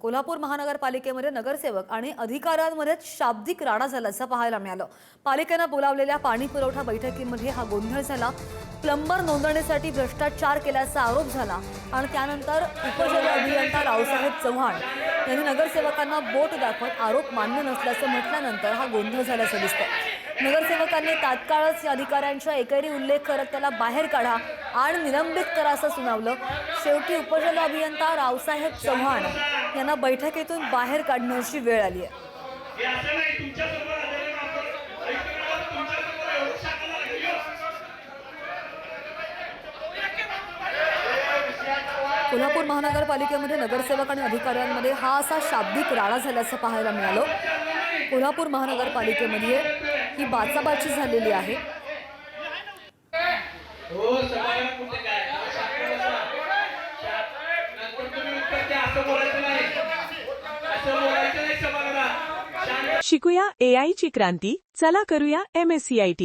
कोल्हापूर महानगरपालिकेमध्ये नगरसेवक आणि अधिकाऱ्यांमध्ये शाब्दिक राडा झाल्याचं पाहायला मिळालं। पालिकेने बोलावलेल्या पाणी पुरवठा बैठकीमध्ये हा गोंधळ झाला। प्लंबर नोंदणीसाठी भ्रष्टाचार केल्याचा आरोप झाला आणि त्यानंतर उपजल अभियंता रावसाहेब चव्हाण यांनी नगरसेवकांना बोट दाखवत आरोप मान्य नसल्याचं म्हटल्यानंतर हा गोंधळ झाल्याचं दिसतं। नगरसेवकांनी तात्काळच अधिकाऱ्यांचा एकेरी उल्लेख करत त्याला बाहेर काढा आणि निलंबित करा असं सुनावलं। शेवटी उपजल अभियंता रावसाहेब चव्हाण यांना बैठकीतून बाहेर काढण्याची वेळ आली आहे। कोल्हापूर महानगरपालिकेमध्ये नगरसेवक आणि अधिकाऱ्यांमध्ये हा असा शाब्दिक राडा झाल्याचं पाहायला मिळालं। कोल्हापूर महानगरपालिकेमध्ये ही बाचाबाची झालेली आहे। शिकूया AI ची क्रांती, चला करूया MSCIT।